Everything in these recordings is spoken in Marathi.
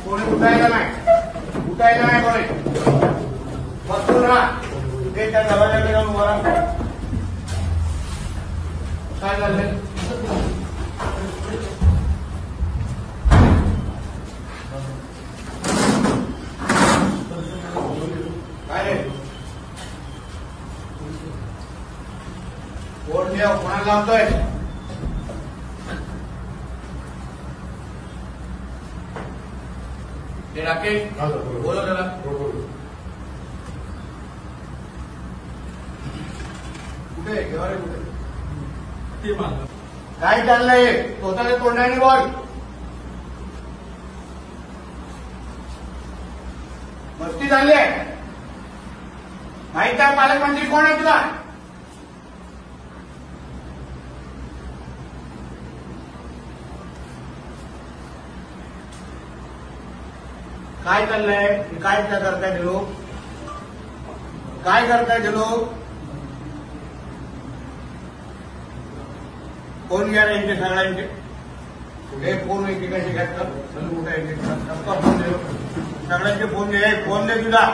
कोणी उठायला नाही कोणी बसून राहा. ते त्या दरवाजाकडे जाऊन उभा राहा. काय झालं? काय रे फोन ठेव. कोणाला लावतोय? ते राकेश बोलो जरा. कुठे घेवा रे? कुठे ते माग काय चाललंय? स्वतःच्या तोंडाने बोल. मस्ती झाली आहे. माहित आहे पालकमंत्री कोण आहे तुला? काय चाललंय? काय करताय ते लोक? काय करताय ते लोक? फोन घ्या यांचे सगळ्यांचे. कुठे फोन एकेकाचे घ्यायचं कुठे फोन दे. सगळ्यांचे फोन दे. फोन दे तुझा.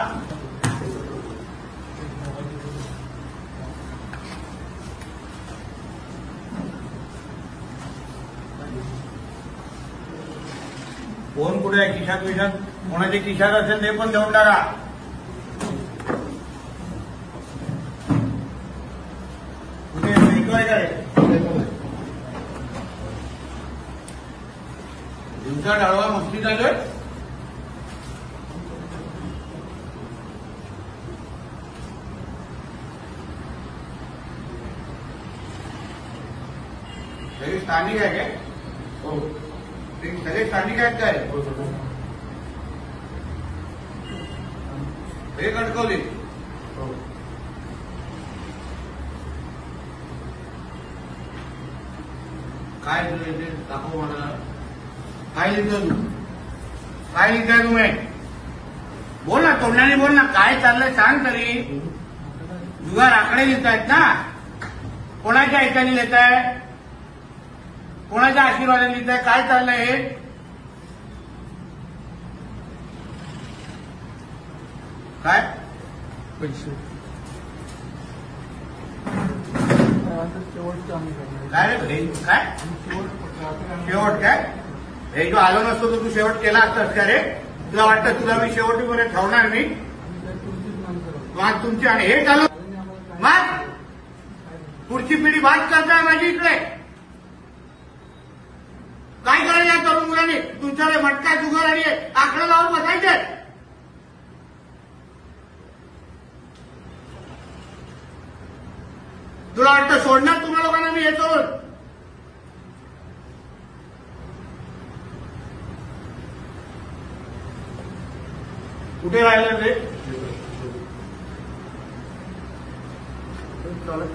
फोन कुठे आहे? खिशात विशात कोणाचे खिशात असेल ते पण देऊन टाका. कुठे भेटवाय काय? दिवसा डाळवा मस्ती चालू. सगळे स्थानिक आहे काय? हो सगळे स्थानिक आहेत काय? हे कणकवली काय दाखव मला. काय लिहितो तू? काय लिहिताय तुम्ही? बोल ना, तोंडाने बोल ना. काय चाललंय सांग तरी. जुगार आकडे लिहितायत ना? कोणाच्या ऐकाने लिहिताय? कोणाच्या आशीर्वादाने लिहिताय? काय चाललंय हे? काय पैसे काय रे? काय शेवट? काय हे जो आलो नसतो तर तू शेवट केला असतास का रे? तुला वाटतं तुला मी शेवटीमध्ये ठेवणार मी? मग तुमची आणि हे चालू मग पुढची पिढी बात करताय माझी इकडे. काय करायचं या तरुण मुलांनी? तुमच्याकडे मटका जुगार आणि आकडे लावून बसायचे. तुला वाटतं सोडणार तुम्हा लोकांना मी हे सोड? कुठे राहिलं रे?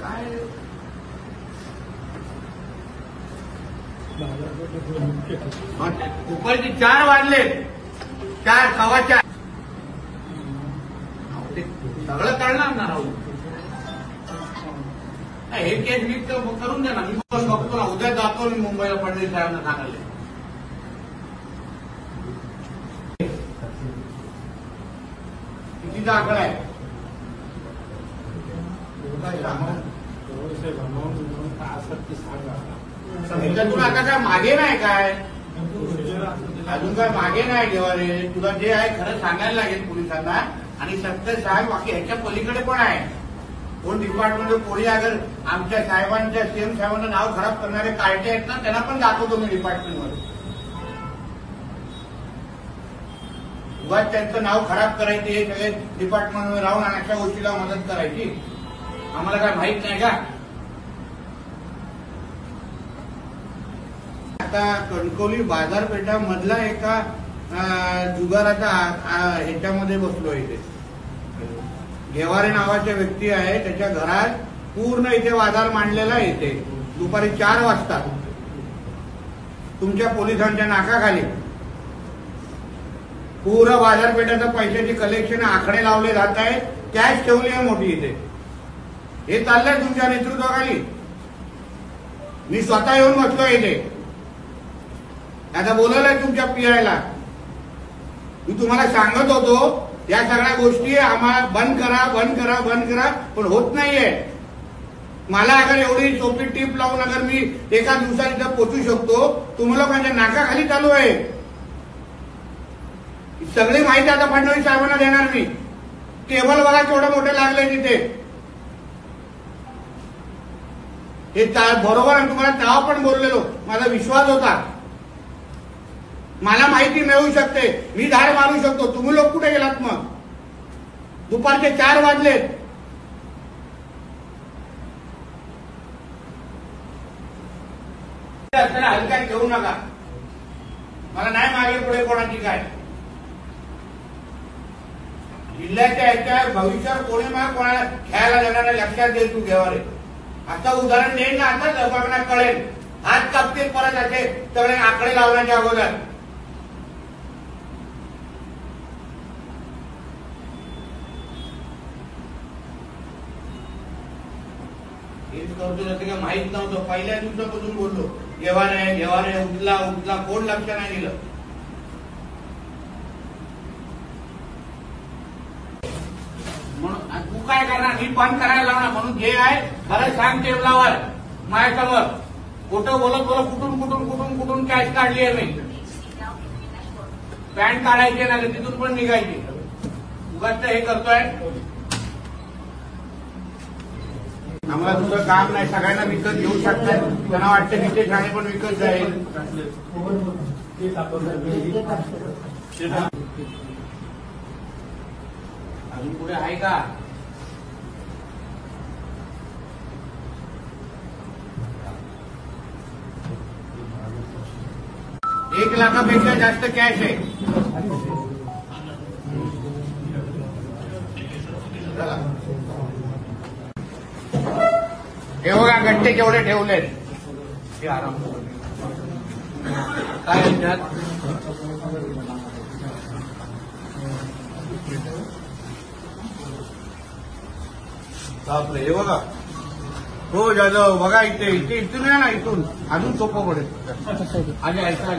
काय दुपारची 4 वाजले. 4 सव्वा 4 सगळं कळणार ना राहू. हे केस मी करून द्या ना. मी बघतो ना. उद्या जातो मी मुंबईला फडणवीस साहेबांना सांगायला. कितीचा आकडा आहे? तुला आता काय मागे नाही काय? अजून काय मागे नाही घेवा रे. तुला जे आहे खरं सांगायला लागेल पोलिसांना. आणि सत्य साहेब बाकी ह्याच्या पलीकडे पण आहे. कोण डिपार्टमेंट कोणी अगर आमच्या साहेबांच्या सीएम साहेबांना नाव खराब करणारे कार्टे आहेत ना, त्यांना पण दाखवतो मी डिपार्टमेंटमध्ये. उगाच त्यांचं नाव खराब करायचे हे सगळे डिपार्टमेंटमध्ये राहून आणि अशा गोष्टीला मदत करायची. आम्हाला काय माहित नाही का? आता कणकवली बाजारपेठामधला एका जुगाराचा ह्याच्यामध्ये बसलो इथे. गेवारे नावाच्या व्यक्ती आहे, त्याच्या घरात पूर्ण इथे बाजार मांडलेला आहे. इथे दुपारी 4 वाजता तुमच्या पोलिसांच्या नाकाखाली पूर्ण बाजारपेठाचं पैशाची कलेक्शन आकडे लावले जात आहेत. कॅश ठेवली आहे मोठी इथे. हे चाललंय तुमच्या नेतृत्वाखाली. मी स्वतः येऊन बसलोय इथे. आता बोलवलंय तुमच्या पीआयला. मी तुम्हाला सांगत होतो या सगळ्या गोष्टी आम्हाला बंद करा बंद करा बंद करा, पण होत नाहीये. मला अगर एवढी सोपी टीप लावून अगर मी एका दिवसात इथं पोचू शकतो, तुम्ही लोकांच्या नाकाखाली चालू आहे. सगळी माहिती आता फडणवीस साहेबांना देणार मी. केबल बघा केवढं मोठं लागलंय तिथे. हे बरोबर आहे. तुम्हाला तेव्हा पण बोललेलो, माझा विश्वास होता. मला माहिती मिळू शकते, मी धाड मारू शकतो. तुम्ही लोक कुठे गेलात मग? दुपारचे 4 वाजलेत. हलक्यात घेऊ नका. मला नाही मागे पुढे कोणाची काय. जिल्ह्याच्या याच्या भविष्यात कोणी मला कोणाला खेळायला देणार लक्षात दे तू गेवारे. आता उदाहरण देईन ना, आता बघण्यात कळेल. हात कापतील परत असे सगळे आकडे लावण्याच्या अगोदर. हेच करतो जसं काय माहित नव्हतं. पहिल्या दिवसापासून बोललो गेवारे गेवारे उठला उठला, कोण लक्ष नाही दिलं. म्हणून तू काय करणार? मी बंद करायला लावणार. म्हणून जे आहे खरं सांग टेबलावर माझ्यासमोर. खोटं बोलत बोलत कुठून कुठून कुठून कुठून कॅश काढली आहे मी. पॅन्ट काढायची नाही, तिथून पण निघायची. उगाच हे करतोय. आम्हाला दुसरं काम नाही. सगळ्यांना विकत घेऊ शकतात. त्यांना वाटतं की ते ठाणे पण विकत जाईल. अजून पुढे आहे का? $1 लाखापेक्षा जास्त कॅश आहे. हे बघा गट्टे केवढे ठेवलेत. हे आराम काय याच्यात बापरे. हे बघा. हो जाधव बघा इथे इथे इथून या ना, इथून अजून सोपं पडेल. आणि ऐसा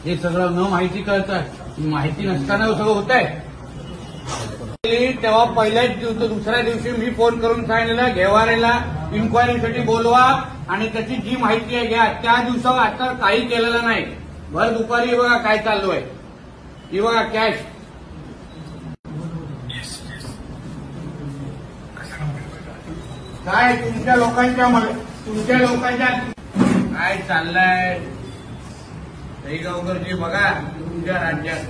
हे सगळं न माहिती कळतंय. माहिती नसताना सगळं होत आहे. तेव्हा पहिल्याच दिवशी दुसऱ्या दिवशी मी फोन करून सांगितलं गेवारेला इन्क्वायरीसाठी बोलवा आणि त्याची जी माहिती आहे घ्या. त्या दिवसावर आता काही केलेलं नाही. भर दुपारी बघा काय चालू आहे. ही बघा कॅश. काय तुमच्या लोकांच्या काय चाललंय? गावकरजी बघा तुमच्या राज्यात